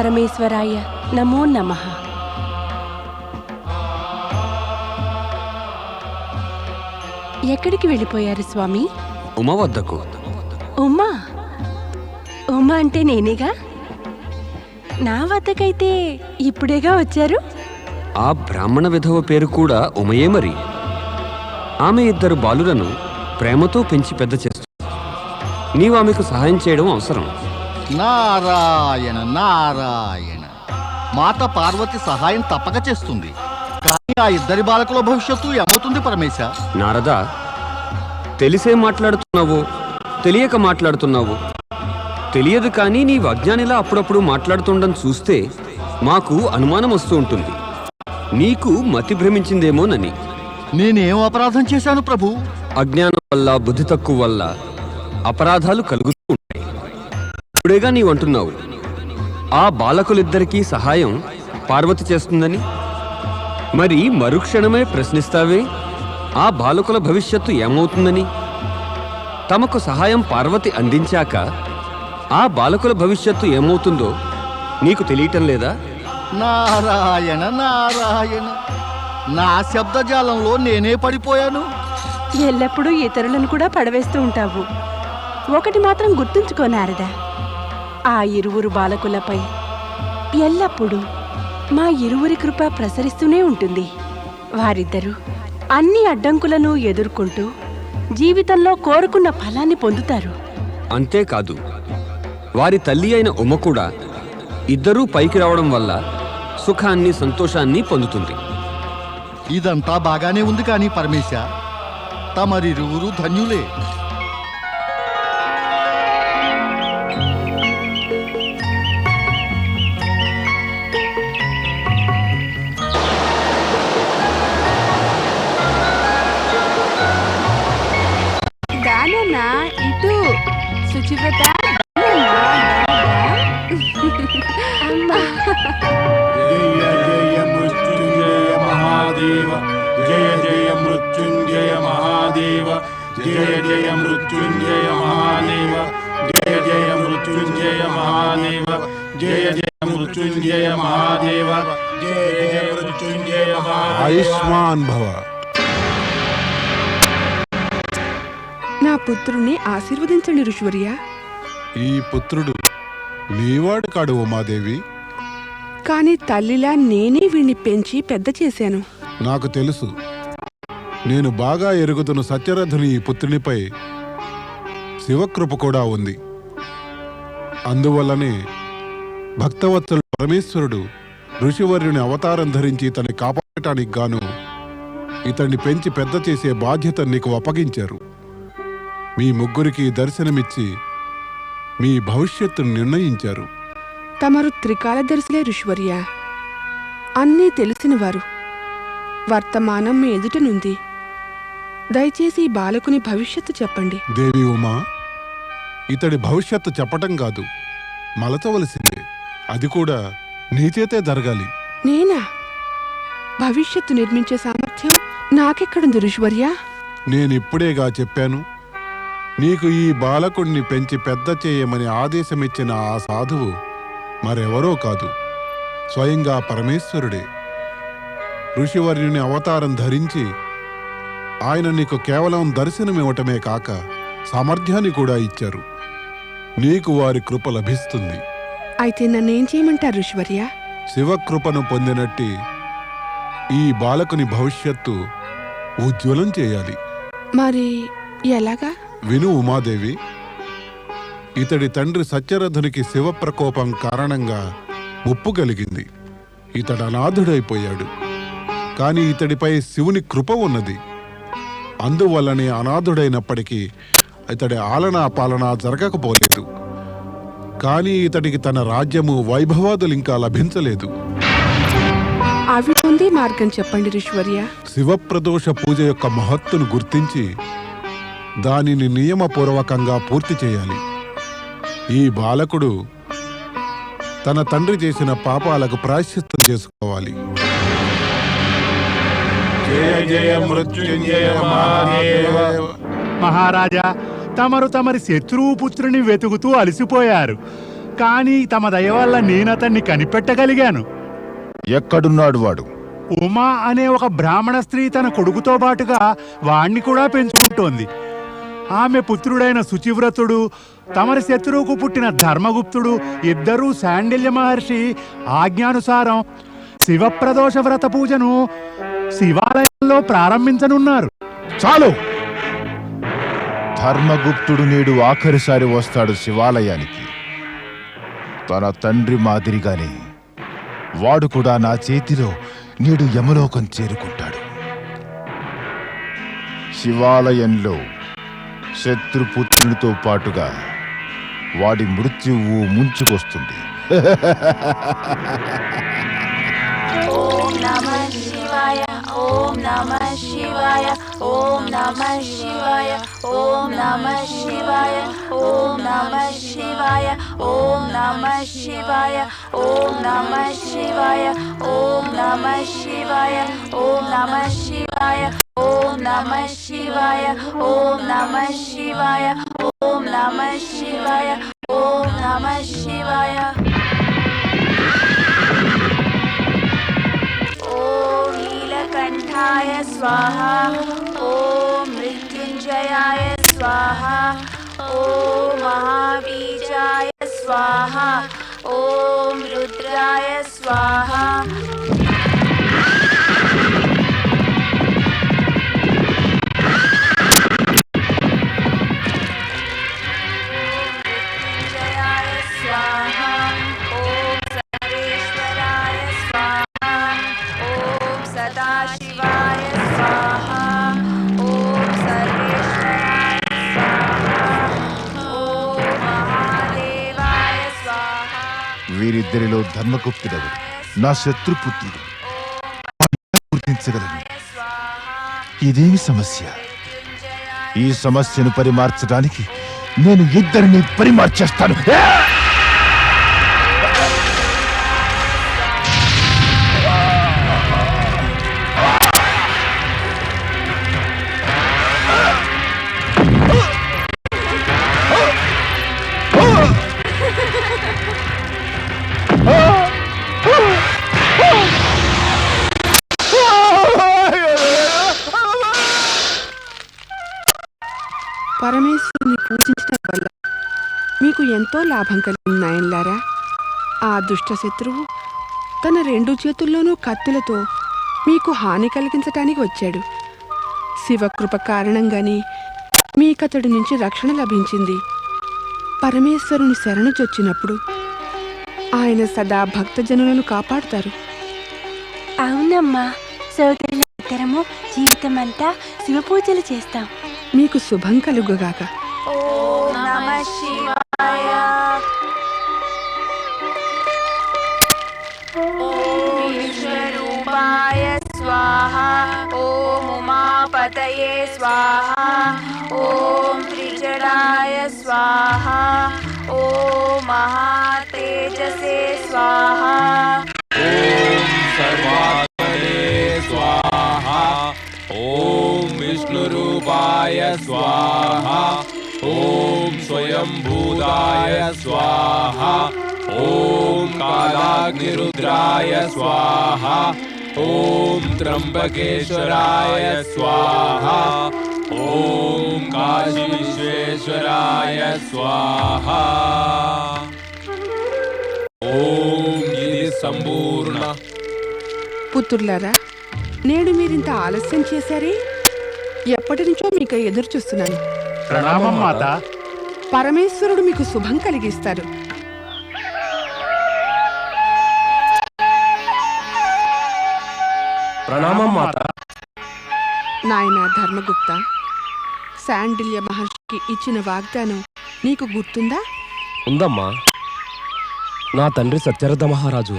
పరమేశ్వరాయ నమో నమః. ఎక్కడికి వెళ్ళిపోయారు స్వామి? ఉమ వద్దకు. ఉమా? ఉమా అంటే నేనేగా? నా వద్దకైతే ఇప్పుడేగా వచ్చారు. ఆ బ్రాహ్మణ విధవ పేరు కూడా ఉమయే మరి. ఆమె 2 బాలులను ప్రేమతో పెంచి పెద్ద చేస్తుంది. నీవు ఆమెకు సహాయం చేయడం అవసరం. నారాయణ నారాయణ. మాత పార్వతి సహాయం తప్పక చేస్తుంది. కానీ ఆ 2 బాలకుల భవిష్యత్తు ఏమవుతుంది పరమేశ? నారదా, తెలిసే మాట్లాడుతున్నావు, తెలియక మాట్లాడుతున్నావు. తెలియదు కానీ నీవు అజ్ఞానిలా అప్పుడప్పుడు మాట్లాడుతుండడం చూస్తే మాకు అనుమానం వస్తూ ఉంటుంది. నీకు మతి భ్రమించిందేమోనని. నేనేం అపరాధం చేశాను ప్రభు? అజ్ఞానం వల్ల, బుద్ధి తక్కువ వల్ల అపరాధాలు కలుగుతూ ఉంటాయి. ఇప్పుడేగా నీవంటున్నావు ఆ బాలకులిద్దరికీ సహాయం పార్వతి చేస్తుందని. మరి మరుక్షణమే ప్రశ్నిస్తావే ఆ బాలకుల భవిష్యత్తు ఏమవుతుందని. తమకు సహాయం పార్వతి అందించాక ఆ బాలకుల భవిష్యత్తు ఏమవుతుందో నీకు తెలియటం లేదా? నారాయణ నారాయణ. నా శబ్దజాలంలో నేనే పడిపోయాను. ఎల్లప్పుడూ ఇతరులను కూడా పడవేస్తూ ఉంటావు. ఒకటి మాత్రం గుర్తుంచుకో నారదా, ఆ 2 బాలకులపై ఎల్లప్పుడూ మా ఇరువురి కృప ప్రసరిస్తూనే ఉంటుంది. వారిద్దరూ అన్ని అడ్డంకులను ఎదుర్కొంటూ జీవితంలో కోరుకున్న ఫలాన్ని పొందుతారు. అంతేకాదు, వారి తల్లి అయిన ఉమ కూడా ఇద్దరూ పైకి రావడం వల్ల సుఖాన్ని, సంతోషాన్ని పొందుతుంది. ఇదంతా బాగానే ఉంది కానీ పరమేశ, తమరిరువురు ధన్యులే. దానన్నా ఇటు శుచివ్రత. జయ జయ మృత్యుంజయ మహాదేవ, జయ జయ మృత్యుంజయ మహాదేవ, జయ జయ మృత్యుంజయ మహాదేవ, జయ జయ మృత్యుంజయ మహాదేవ, జయ జయ మృత్యుంజయ మహాదేవ. ఆయుష్మాన్ భవ. నా పుత్రుణ్ణి ఆశీర్వదించండి ఋషివర్య. ఈ పుత్రుడు నీవాడు కాడు ఉమాదేవి. కాని తల్లిలా నేనే వీణ్ణి పెంచి పెద్ద చేశాను. నాకు తెలుసు. నేను బాగా ఎరుగుతున్న సత్యరథుని ఈ పుత్రునిపై శివకృప కూడా ఉంది. అందువల్లనే భక్తవత్సలుడు పరమేశ్వరుడు ఋషివర్యుని అవతారం ధరించి ఇతన్ని కాపాడటానికి గాను ఇతన్ని పెంచి పెద్ద చేసే బాధ్యత నీకు అప్పగించారు. మీ ముగ్గురికి దర్శనమిచ్చి మీ భవిష్యత్తును నిర్ణయించారు. తమరు త్రికాలదర్శులే ఋషివర్య. అన్నీ తెలిసినవారు. వర్తమానం మీ ఎదుటనుంది. దయచేసి ఈ బాలకుని భవిష్యత్తు చెప్పండి. దేవి ఉమా, ఇతడి భవిష్యత్తు చెప్పటం కాదు, మలచవలసిందే. అది కూడా నీచేతే జరగాలి. నేనా? భవిష్యత్తు నిర్మించే సామర్థ్యం నాకెక్కడుంది ఋషివర్య? నేనిప్పుడేగా చెప్పాను. నీకు ఈ బాలకుణ్ణి పెంచి పెద్ద చేయమని ఆదేశమిచ్చిన ఆ సాధువు మరెవరో కాదు, స్వయంగా పరమేశ్వరుడే. ఋషివర్యుని అవతారం ధరించి ఆయన నీకు కేవలం దర్శనమివ్వటమే కాక సామర్థ్యాన్ని కూడా ఇచ్చారు. నీకు వారి కృప లభిస్తుంది. అయితే నన్నేం చేయమంటారు ఋషివర్య? శివకృపను పొందినట్టి ఈ బాలకుని భవిష్యత్తు ఉజ్వలం చేయాలి. మరి ఎలాగా? విను ఉమాదేవి, ఇతడి తండ్రి సత్యరథునికి శివప్రకోపం కారణంగా ముప్పు కలిగింది. ఇతడు అనాథుడైపోయాడు. కాని ఇతడిపై శివుని కృప ఉన్నది. అందువల్లనే అనాథుడైనప్పటికీ ఇతడి ఆలనా పాలన జరగకపోలేదు. కానీ ఇతడికి తన రాజ్యము, వైభవాదులింకా లభించలేదు. అవి పొందే మార్గం చెప్పండి ఋషివర్య. శివప్రదోష పూజ యొక్క మహత్తును గుర్తించి దానిని నియమపూర్వకంగా పూర్తి చేయాలి. ఈ బాలకుడు తన తండ్రి చేసిన పాపాలకు ప్రాయశ్చిత్తం చేసుకోవాలి. జయ జయ మృత్యుంజయ మహాదేవ. మహారాజా, తమరు తమరి శత్రువు పుత్రుని వెతుకుతూ అలసిపోయారు. కానీ తమ దయ వల్ల నేనతన్ని కనిపెట్టగలిగాను. ఎక్కడున్నాడు వాడు? ఉమా అనే ఒక బ్రాహ్మణ స్త్రీ తన కొడుకుతో పాటుగా వాణ్ణి కూడా పెంచుకుంటోంది. ఆమె పుత్రుడైన శుచివ్రతుడు, తమరి శత్రువుకు పుట్టిన ధర్మగుప్తుడు ఇద్దరూ శాండిల్య మహర్షి ఆజ్ఞానుసారం శివప్రదోష వ్రత పూజను శివాలయంలో ప్రారంభించనున్నారు. చాలు! ధర్మగుప్తుడు నేడు ఆఖరిసారి వస్తాడు శివాలయానికి. తన తండ్రి మాదిరిగానే వాడు కూడా నా చేతిలో నేడు యమలోకం చేరుకుంటాడు. శివాలయంలో శత్రుపుత్రునితో పాటుగా వాడి మృత్యువు ముంచుకొస్తుంది. ఓం నమః శివాయ ఓం నమః శివాయ ఓం నమః శివాయ ఓం నమః శివాయ ఓం నమః శివాయ ఓం నమః శివాయ ఓం నమః శివాయ ఓం నమః శివాయ ఓం నమః శివాయ ఓం నమః శివాయ ఓం నమః శివాయ ఓం నమః శివాయ ఓం నమః శివాయ ఓం నీలకంఠాయ స్వాహా ఓం మృత్యుంజయాయ స్వాహా ఓం మహాబీజాయ స్వాహా ఓం రుద్రాయ స్వాహా వీరిద్దరిలో ధర్మగుప్తుడవు నా శత్రుపుత్రుడు. గుర్తించగలను. ఇదేమి సమస్య? ఈ సమస్యను పరిమార్చడానికి నేను ఇద్దరిని పరిమార్చేస్తాను. పరమేశ్వరుని పూజించడం వల్ల మీకు ఎంతో లాభం కలిగింది నాయనలారా. ఆ దుష్ట శత్రువు తన రెండు చేతుల్లోనూ కత్తులతో మీకు హాని కలిగించటానికి వచ్చాడు. శివకృప కారణంగానే మీకతడి నుంచి రక్షణ లభించింది. పరమేశ్వరుని శరణు చొచ్చినప్పుడు ఆయన సదా భక్తజనులను కాపాడుతారు. అవునమ్మా, సోదరుల ఇద్దరము జీవితమంతా శివపూజలు చేస్తాం. మీకు శుభం కలుగుగాక. ఓం నమః శివాయ ఓం విశ్వరూపాయ స్వాహా ఓం ఉమాపతయే స్వాహా ఓం త్రిజడాయ స్వాహా ఓం మహాతేజసే స్వాహా ఓం సర్వాత్మనే స్వాహా ఓం విష్ణురూపాయ స్వాహా ఓం స్వయంభూతాయ స్వాహా ఓం కాలాగ్నిరుద్రాయ స్వాహా ఓం త్రంబకేశ్వరాయ స్వాహా ఓం కాశీ విశ్వేశ్వరాయ స్వాహా ఓం ఇది సంపూర్ణ. పుత్రులారా, నేడు మీరింత ఆలస్యం చేశారే? ఎప్పటి నుంచో మీకు ఎదురు చూస్తున్నాను. ప్రణామం మాత. పరమేశ్వరుడు మీకు శుభం కలిగిస్తాడు. ప్రణామం మాత. నాయన ధర్మగుప్త, శాండిల్య మహర్షికి ఇచ్చిన వాగ్దానం నీకు గుర్తుందా? ఉందమ్మా. నా తండ్రి సత్యరథ మహారాజు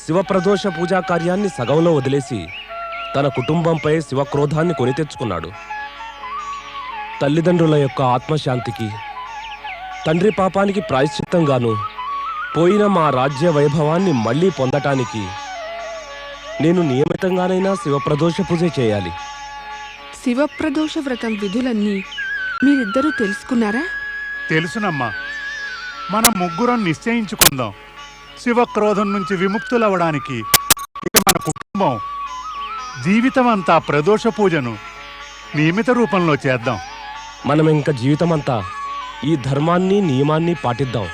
శివప్రదోష పూజా కార్యాన్ని సగంలో వదిలేసి తన కుటుంబంపై శివక్రోధాన్ని కొని తెచ్చుకున్నాడు. తల్లిదండ్రుల యొక్క ఆత్మశాంతికి, తండ్రి పాపానికి ప్రాయశ్చిత్తంగాను పోయిన మా రాజ్య వైభవాన్ని మళ్లీ పొందటానికి నేను నియమితంగానైనా శివప్రదోష పూజ చేయాలి. శివప్రదోష వ్రతం విధులన్నీ మీరిద్దరూ తెలుసుకున్నారా? తెలుసునమ్మా. మనం ముగ్గురం నిశ్చయించుకుందాం. శివక్రోధం నుంచి విముక్తులవడానికి ఈ మన కుటుంబం జీవితం అంతా ప్రదోష పూజను నియమిత రూపంలో చేద్దాం. మనం ఇంకా జీవితమంతా ఈ ధర్మాన్ని నియమాన్ని పాటిద్దాం.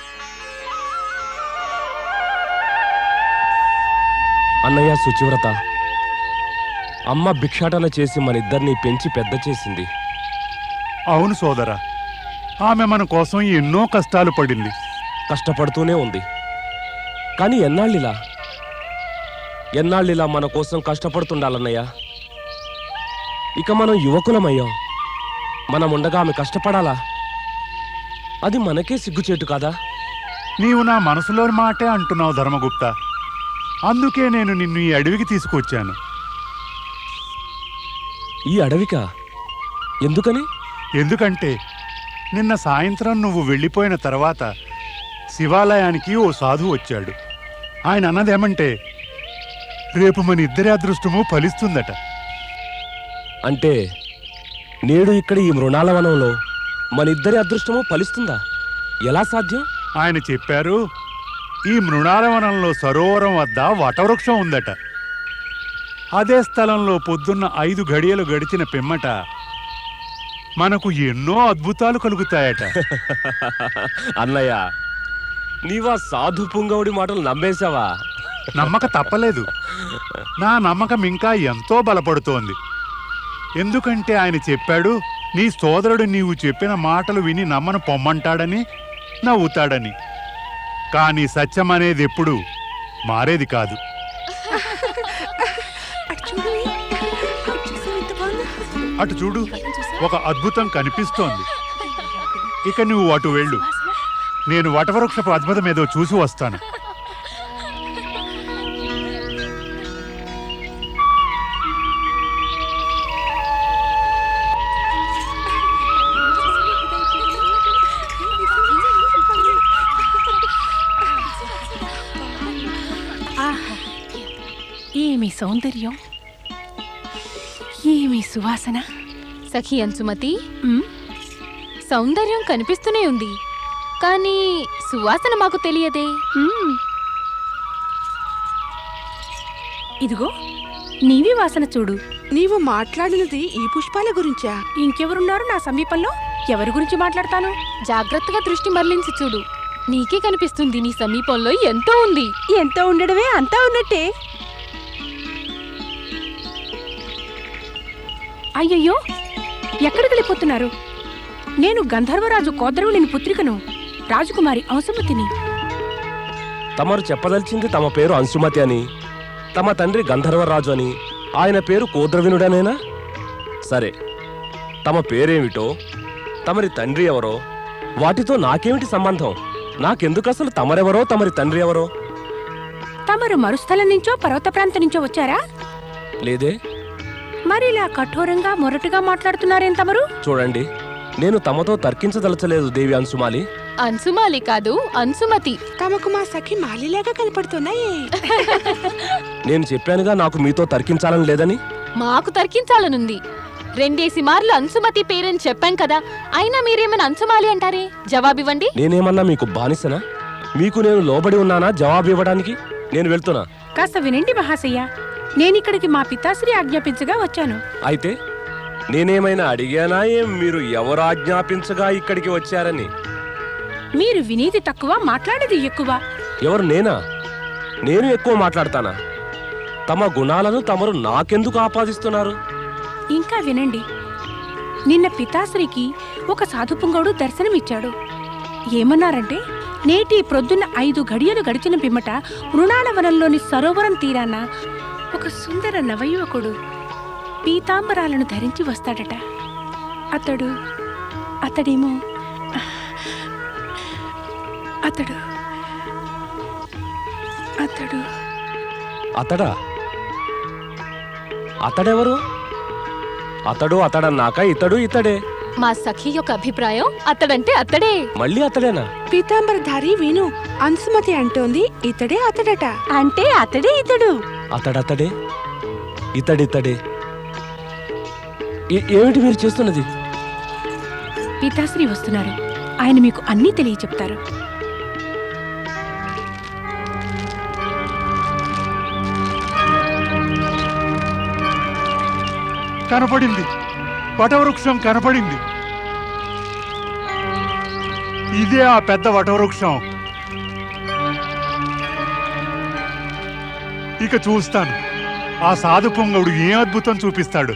అన్నయ్య శుచివ్రత, అమ్మ భిక్షాటన చేసి మనిద్దరినీ పెంచి పెద్ద చేసింది. అవును సోదరా, ఆమె మన కోసం ఎన్నో కష్టాలు పడింది. కష్టపడుతూనే ఉంది. కానీ ఎన్నాళ్ళిలా మన కోసం కష్టపడుతుండాలన్నయ్య. ఇక మనం యువకులమయ్యాం. మనముండగా ఆమె కష్టపడాలా? అది మనకే సిగ్గుచేటు కాదా? నీవు నా మనసులోని మాటే అంటున్నావు ధర్మగుప్త. అందుకే నేను నిన్ను ఈ అడవికి తీసుకొచ్చాను. ఈ అడవికా? ఎందుకని? ఎందుకంటే నిన్న సాయంత్రం నువ్వు వెళ్ళిపోయిన తర్వాత శివాలయానికి ఓ సాధువు వచ్చాడు. ఆయన అన్నదేమంటే రేపు మన ఇద్దరి అదృష్టము ఫలిస్తుందట. అంటే నేడు ఇక్కడ ఈ మృణాల వనంలో మనిద్దరి అదృష్టము ఫలిస్తుందా? ఎలా సాధ్యం? ఆయన చెప్పారు, ఈ మృణాలవనంలో సరోవరం వద్ద వటవృక్షం ఉందట. అదే స్థలంలో పొద్దున్న 5 గడియలు గడిచిన పిమ్మట మనకు ఎన్నో అద్భుతాలు కలుగుతాయట. అన్నయ్య, నీవా సాధు పుంగవుడి మాటలు నమ్మేశావా? నమ్మక తప్పలేదు. నా నమ్మకం ఇంకా ఎంతో బలపడుతోంది. ఎందుకంటే ఆయన చెప్పాడు, నీ సోదరుడు నీవు చెప్పిన మాటలు విని నమ్మను పొమ్మంటాడని, నవ్వుతాడని. కానీ సత్యం అనేది ఎప్పుడు మారేది కాదు. అటు చూడు, ఒక అద్భుతం కనిపిస్తోంది. ఇక నువ్వు అటు వెళ్ళు, నేను వటవృక్షపు అద్భుతం ఏదో చూసి వస్తాను. ఏమి సౌందర్యం, ఏమి సువాసన. సఖి అంశుమతి, సౌందర్యం కనిపిస్తూనే ఉంది, కానీ సువాసన మాకు తెలియదే. ఇదిగో నీవి వాసన చూడు. నీవు మాట్లాడినది ఈ పుష్పాల గురించా? ఇంకెవరున్నారు నా సమీపంలో? ఎవరి గురించి మాట్లాడతాను? జాగ్రత్తగా దృష్టి మరలించి చూడు, నీకే కనిపిస్తుంది నీ సమీపంలో ఎంతో ఉంది. ఎంతో ఉండడమే అంతా ఉన్నట్టే. అయ్యయ్యో, ఎక్కడికి వెళ్ళిపోతున్నారు? నేను గంధర్వరాజు కోద్రవులిని పుత్రికను, రాజకుమారి అంశుమతిని. తమరు చెప్పదలిచింది తమ పేరు అంశుమతి అని, తమ తండ్రి గంధర్వరాజు అని, ఆయన పేరు కోద్రవినుడనేనా? సరే, తమ పేరేమిటో, తమరి తండ్రి ఎవరో, వాటితో నాకేమిటి సంబంధం? నాకెందుకు అసలు తమరెవరో తమరి తండ్రి ఎవరో? తమరు మరుస్థలం నుంచో పర్వత ప్రాంతం నుంచో వచ్చారా? లేదే. మరి ఇలా కఠోరంగా మొరటుగా మాట్లాడుతున్నారేం తమరు? చూడండి, నేను తమతో తర్కించదలచలేదు దేవి అంశుమాలి. అంశుమాలి కాదు, అంశుమతి. తమకు మా సఖి మాలిలాగా కనపడుతున్నాయే. నేను చెప్పానుగా నాకు మీతో తర్కించాలని లేదని. మాకు తర్కించాలనుంది. 2 మార్లు అంశుమతి పేరని చెప్పాం కదా, అయినా మీరేమైనా అంశుమాలి అంటారే? జవాబివ్వండి. నేనేమన్నా మీకు బానిసనా? మీకు నేను లోబడి ఉన్నానా జవాబు ఇవ్వడానికి? నేను వెళ్తున్నా. కాస్త వినండి మహాశయ్య, నేనిక్కడికి మా పితాశ్రీ ఆజ్ఞాపించగా వచ్చాను. అయితే నేనేమైనా అడిగానా ఏం మీరు ఎవరు ఆజ్ఞాపించగా ఇక్కడికి వచ్చారని? మీరు వినేది తక్కువ, మాట్లాడేది ఎక్కువ. ఎవరు, నేనా? నేను ఎక్కువ మాట్లాడతానా? తమ గుణాలను తమరు నాకెందుకు ఆపాదిస్తున్నారు? ఇంకా వినండి, నిన్న పితాశ్రీకి ఒక సాధుపుంగవుడు దర్శనమిచ్చాడు. ఏమన్నారంటే, నేటి ప్రొద్దున్న 5 గడియలు గడిచిన పిమ్మట మృణాలవనంలోని సరోవరం తీరాన ఒక సుందర నవయువకుడు పీతాంబరాలను ధరించి వస్తాడట. అతడేమో అతడు అతడా? అతడెవరు? అతడన్నాక ఇతడు ఇతడే. మా సఖి యొక్క అభిప్రాయం అతడంటే అతడే. మళ్ళీ అతడేనా? పీతాంబరధారి విను, అంశుమతి అంటోంది ఇతడే అతడట. అంటే అతడే ఇతడు. అతడతడే, ఇతడితడే. ఏమిటి మీరు చేస్తున్నది? పితాశ్రీ వస్తున్నారు. ఆయన మీకు అన్నీ తెలియచెప్తారు. కనపడింది, వటవృక్షం కనపడింది. ఇదే ఆ పెద్ద వటవృక్షం. ఇక చూస్తాను ఆ సాధు పొంగవుడు ఏం అద్భుతం చూపిస్తాడు.